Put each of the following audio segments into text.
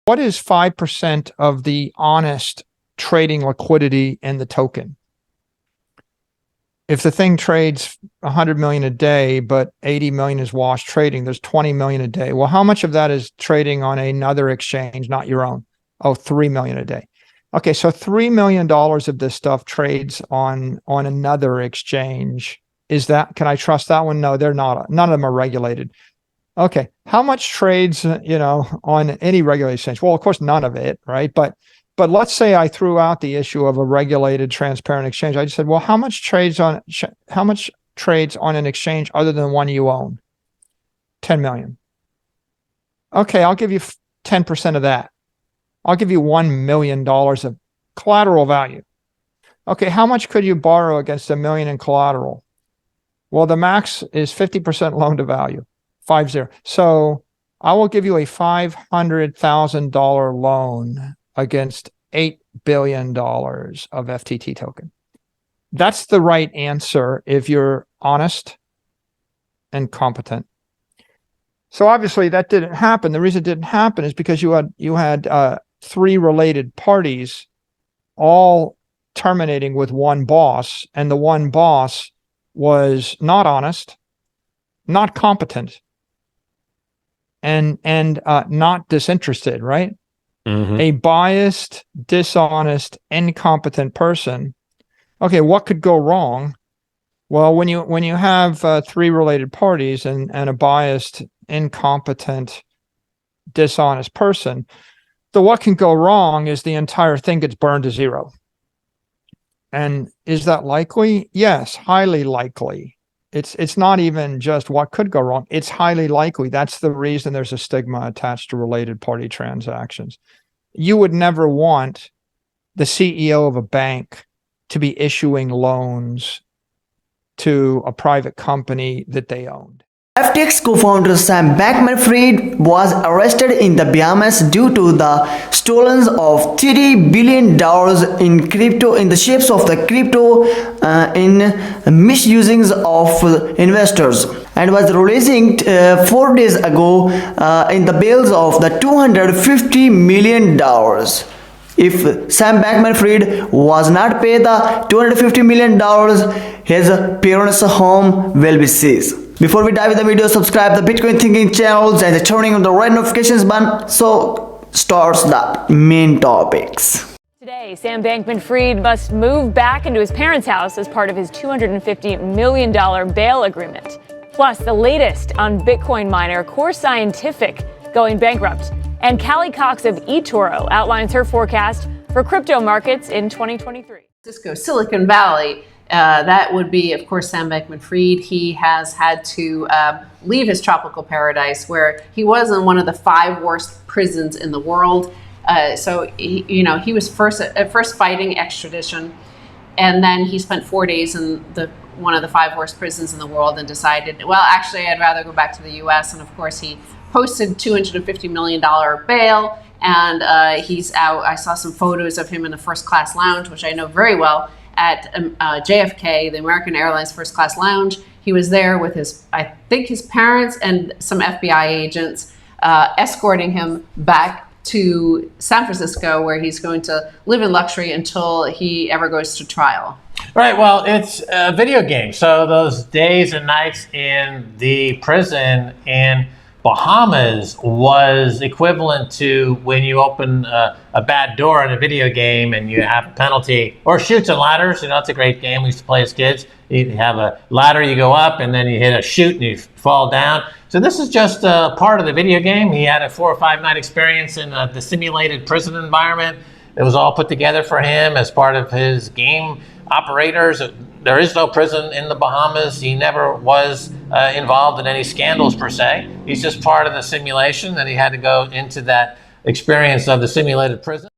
What is 5% of the honest trading liquidity in the token? If the thing trades 100 million a day, but 80 million is wash trading, there's 20 million a day. Well, how much of that is trading on another exchange, not your own? Oh, 3 million a day. Okay, so $3 million of this stuff trades on another exchange. Can I trust that one? No, they're not. None of them are regulated. Okay, how much trades, on any regulated exchange? Well, of course, none of it, right? But let's say I threw out the issue of a regulated, transparent exchange. I just said, well, how much trades on an exchange other than one you own? 10 million. Okay, I'll give you 10% of that. I'll give you $1 million of collateral value. Okay, how much could you borrow against $1 million in collateral? Well, the max is 50% loan to value, 50. So I will give you a $500,000 loan against $8 billion of FTT token. That's the right answer if you're honest and competent. So obviously that didn't happen. The reason it didn't happen is because you had 3 related parties all terminating with one boss, and the one boss was not honest, not competent, and not disinterested, right? Mm-hmm. A biased, dishonest, incompetent person. Okay, what could go wrong? Well, when you have 3 related parties and a biased, incompetent, dishonest person, what can go wrong is the entire thing gets burned to zero. And is that likely? Yes, highly likely. It's not even just what could go wrong. It's highly likely. That's the reason there's a stigma attached to related party transactions. You would never want the CEO of a bank to be issuing loans to a private company that they owned. FTX co-founder Sam Bankman-Fried was arrested in the Bahamas due to the stolen of $30 billion in crypto in the shapes of the crypto in misusings of investors, and was released 4 days ago in the bails of the $250 million. If Sam Bankman-Fried was not paid the $250 million, his parents' home will be seized. Before we dive into the video, subscribe the Bitcoin Thinking channels and turning on the red notifications button. So starts the main topics. Today, Sam Bankman-Fried must move back into his parents' house as part of his $250 million bail agreement. Plus, the latest on Bitcoin miner Core Scientific going bankrupt. And Callie Cox of eToro outlines her forecast for crypto markets in 2023. Silicon Valley. That would be, of course, Sam Bankman-Fried. He has had to leave his tropical paradise, where he was in one of the 5 worst prisons in the world. So he was at first fighting extradition, and then he spent 4 days in one of the 5 worst prisons in the world, and decided, well, actually, I'd rather go back to the U.S. And of course, he posted $250 million bail, and he's out. I saw some photos of him in the first class lounge, which I know very well, at JFK, the American Airlines First Class Lounge. He was there with his parents and some FBI agents, escorting him back to San Francisco, where he's going to live in luxury until he ever goes to trial. Right, well, it's a video game. So those days and nights in the prison in Bahamas was equivalent to when you open a bad door in a video game and you have a penalty, or Chutes and Ladders. It's a great game we used to play as kids. You have a ladder, you go up, and then you hit a chute and you fall down. So this is just part of the video game. He had a 4 or 5 night experience in the simulated prison environment. It was all put together for him as part of his game operators. There is no prison in the Bahamas. He never was involved in any scandals per se. He's just part of the simulation, and he had to go into that experience of the simulated prison.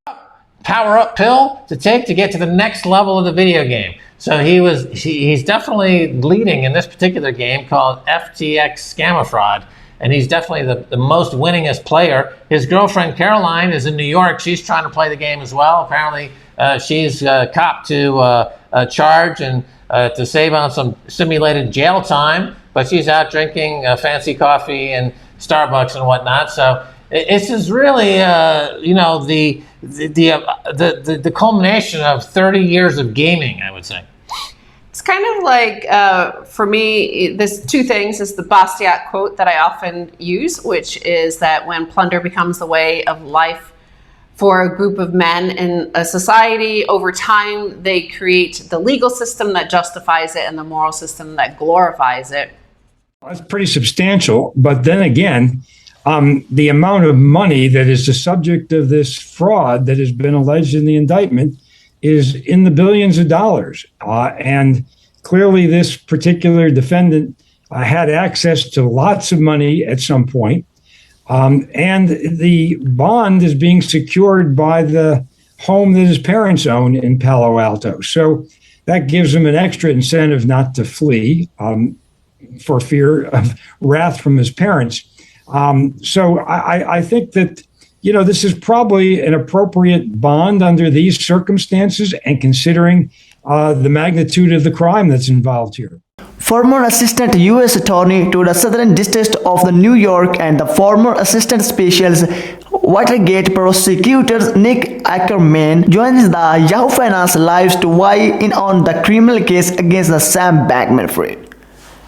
Power up pill to take to get to the next level of the video game. So he's definitely leading in this particular game called FTX Scammer Fraud, and he's definitely the most winningest player. His girlfriend Caroline is in New York. She's trying to play the game as well. Apparently she's copped to charge and to save on some simulated jail time, but she's out drinking fancy coffee and Starbucks and whatnot. So This is really, the culmination of 30 years of gaming, I would say. It's kind of like, for me, there's two things. Is the Bastiat quote that I often use, which is that when plunder becomes the way of life for a group of men in a society, over time, they create the legal system that justifies it and the moral system that glorifies it. That's pretty substantial. But then again, the amount of money that is the subject of this fraud that has been alleged in the indictment is in the billions of dollars. And clearly this particular defendant had access to lots of money at some point. And the bond is being secured by the home that his parents own in Palo Alto. So that gives him an extra incentive not to flee for fear of wrath from his parents. So I think that, this is probably an appropriate bond under these circumstances and considering the magnitude of the crime that's involved here. Former Assistant U.S. Attorney to the Southern District of the New York and the former Assistant Special Watergate Prosecutor Nick Ackerman joins the Yahoo Finance Lives to weigh in on the criminal case against the Sam Bankman-Fried.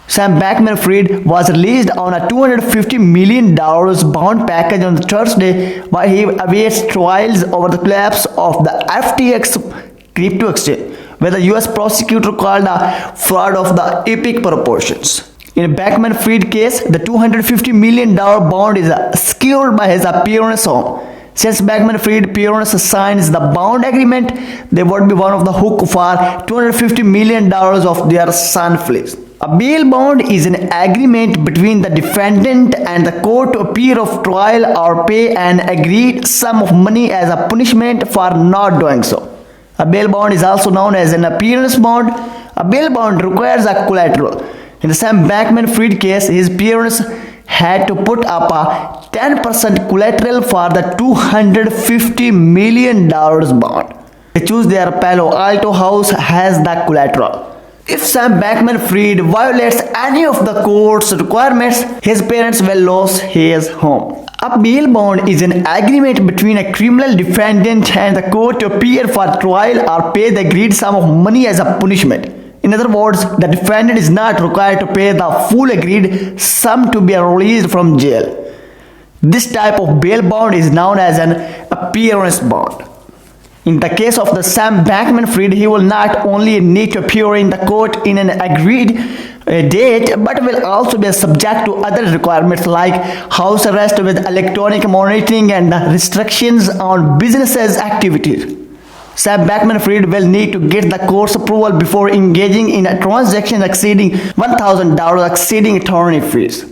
Sam Bankman-Fried was released on a $250 million bond package on Thursday while he awaits trials over the collapse of the FTX crypto exchange, where the U.S. prosecutor called a fraud of the epic proportions. In a Bankman-Fried case, the $250 million bond is secured by his parents' home. Since Bankman-Fried parents signs the bond agreement, they would be one of the hook for $250 million of their son flees. A bail bond is an agreement between the defendant and the court to appear of trial or pay an agreed sum of money as a punishment for not doing so. A bail bond is also known as an appearance bond. A bail bond requires a collateral. In the Sam Bankman-Fried case, his parents had to put up a 10% collateral for the $250 million bond. They choose their Palo Alto house as the collateral. If Sam Bankman-Fried violates any of the court's requirements, his parents will lose his home. A bail bond is an agreement between a criminal defendant and the court to appear for trial or pay the agreed sum of money as a punishment. In other words, the defendant is not required to pay the full agreed sum to be released from jail. This type of bail bond is known as an appearance bond. In the case of the Sam Bankman-Fried, he will not only need to appear in the court in an agreed date, but will also be subject to other requirements like house arrest with electronic monitoring and restrictions on businesses' activities. Sam Bankman-Fried will need to get the court's approval before engaging in a transaction exceeding $1,000, exceeding attorney fees.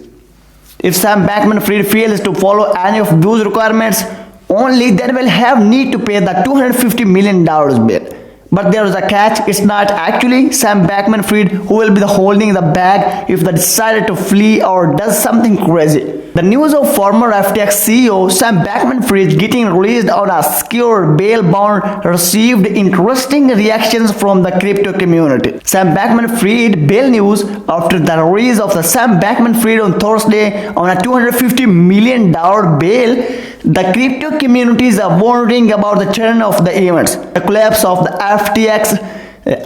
If Sam Bankman-Fried fails to follow any of those requirements, only then will have need to pay the $250 million bail. But there is a catch. It's not actually Sam Bankman-Fried who will be holding the bag if they decide to flee or does something crazy. The news of former FTX CEO Sam Bankman-Fried getting released on a secure bail bond received interesting reactions from the crypto community. Sam Bankman-Fried bail news after the release of the Sam Bankman-Fried on Thursday on a $250 million bail. The crypto communities are wondering about the turn of the events. The collapse of the FTX,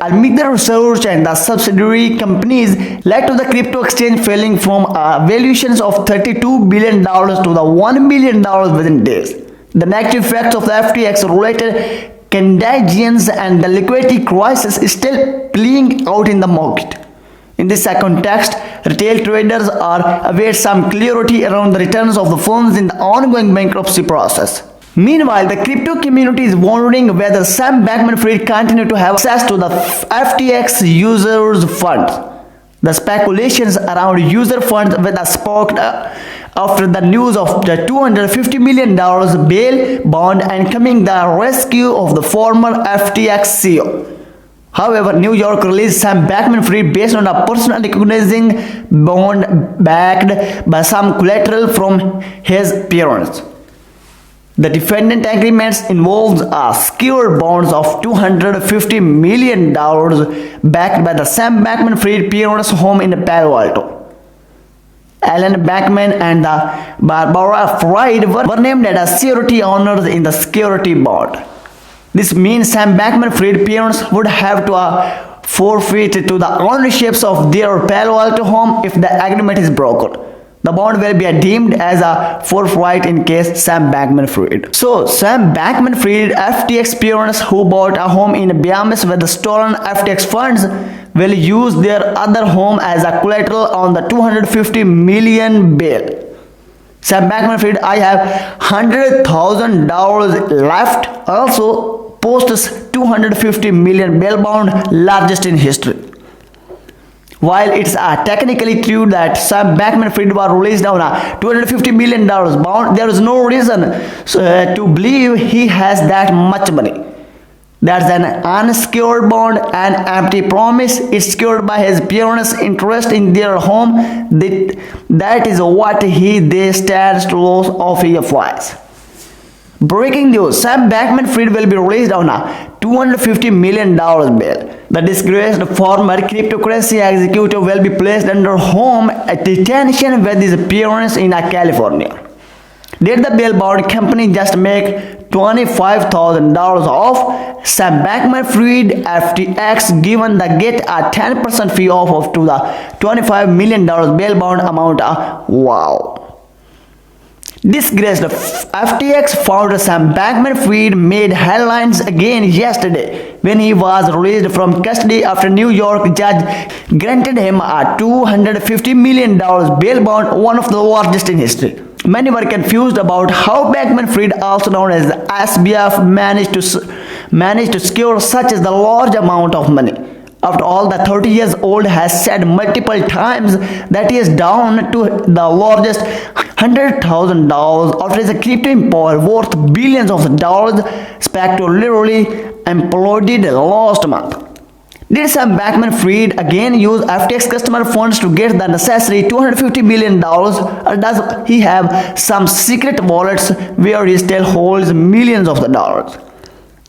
Alameda Research and the subsidiary companies led to the crypto exchange falling from valuations of $32 billion to the $1 billion within days. The negative effects of the FTX-related contagions and the liquidity crisis is still playing out in the market. In this context, retail traders are await some clarity around the returns of the funds in the ongoing bankruptcy process. Meanwhile, the crypto community is wondering whether Sam Bankman-Fried continue to have access to the FTX users' funds. The speculations around user funds were sparked after the news of the $250 million bail bond and coming the rescue of the former FTX CEO. However, New York released Sam Bankman-Fried based on a personal recognizing bond backed by some collateral from his parents. The defendant agreements involves a secured bonds of $250 million backed by the Sam Bankman-Fried parents' home in Palo Alto. Alan Bankman and the Barbara Fried were named as security owners in the security bond. This means Sam Bankman-Fried parents would have to forfeit to the ownerships of their Palo Alto home if the agreement is broken. The bond will be deemed as a forfeit in case Sam Bankman-Fried. So, Sam Bankman-Fried FTX parents who bought a home in Bahamas with the stolen FTX funds will use their other home as a collateral on the $250 million bail. Sam Bankman-Fried, I have $100,000 left. Also posts $250 million bail bond, largest in history. While it's technically true that Sam Bankman-Fried was released on a $250 million bond, there is no reason to believe he has that much money. That's an unsecured bond, an empty promise. It's secured by his parents' interest in their home. That is what they stands to lose of his files. Breaking news, Sam Bankman-Fried will be released on a $250 million bail. The disgraced former cryptocurrency executive will be placed under home detention with his parents in California. Did the bail bond company just make $25,000 off Sam Bankman-Fried FTX given the get a 10% fee off to the $25 million bail bond amount? Wow. Disgraced FTX founder Sam Bankman-Fried made headlines again yesterday when he was released from custody after New York judge granted him a $250 million bail bond, one of the largest in history. Many were confused about how Bankman-Fried, also known as SBF, managed to secure such a large amount of money. After all, the 30 years old has said multiple times that he is down to the largest $100,000 after his crypto empire worth billions of dollars spectacularly imploded last month. Did Sam Bankman-Fried again use FTX customer funds to get the necessary $250 million, or does he have some secret wallets where he still holds millions of dollars?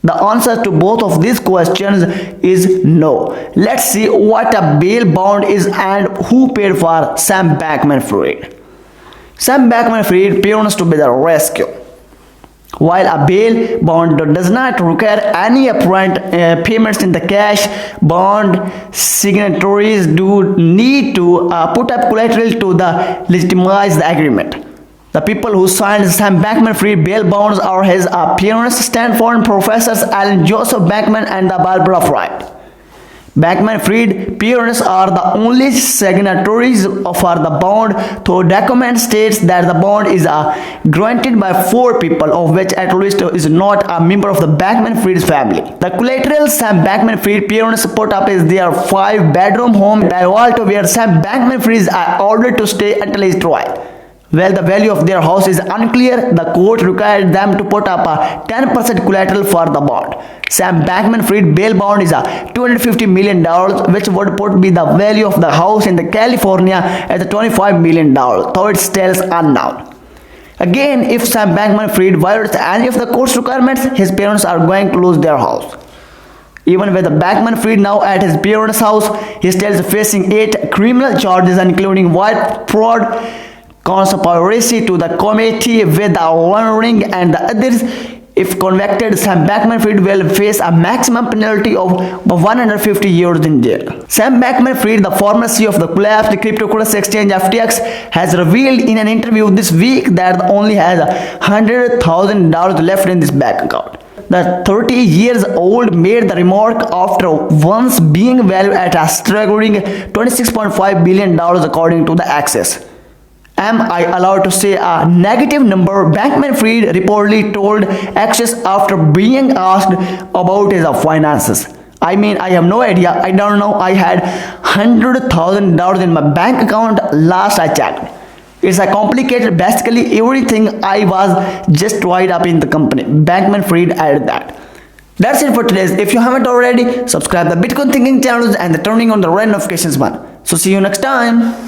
The answer to both of these questions is no. Let's see what a bail bond is and who paid for Sam Bankman-Fried. Sam Bankman-Fried parents to be the rescue. While a bail bond does not require any upfront payments in the cash, bond signatories do need to put up collateral to legitimize the agreement. The people who signed Sam Bankman-Fried bail bonds are his parents, Stanford professors Alan Joseph Bankman and Barbara Fried. Bankman-Fried parents are the only signatories for the bond, though document states that the bond is granted by 4 people, of which at least is not a member of the Bankman-Fried family. The collateral Sam Bankman-Fried parents put up is their 5-bedroom home in Palo Alto, where Sam Bankman-Fried is ordered to stay until his trial. While the value of their house is unclear, the court required them to put up a 10% collateral for the bond. Sam Bankman-Fried bail bond is $250 million, which would put the value of the house in California at $25 million, though it still is unknown. Again, if Sam Bankman-Fried violates any of the court's requirements, his parents are going to lose their house. Even with Bankman-Fried now at his parents' house, he still is facing 8 criminal charges, including wire fraud, conspiracy to the committee with the laundering and the others. If convicted, Sam Bankman-Fried will face a maximum penalty of 150 years in jail. Sam Bankman-Fried, the former CEO of the collapsed cryptocurrency exchange FTX, has revealed in an interview this week that only has $100,000 left in this bank account. The 30 years old made the remark after once being valued at a staggering $26.5 billion according to the Access. Am I allowed to say a negative number? Bankman-Fried reportedly told Access after being asked about his finances. I mean, I have no idea. I don't know. I had $100,000 in my bank account last I checked. It's a complicated. Basically, everything I was just tied up in the company. Bankman-Fried added that. That's it for today. If you haven't already, subscribe the Bitcoin Thinking channels and turning on the red notifications button. So see you next time.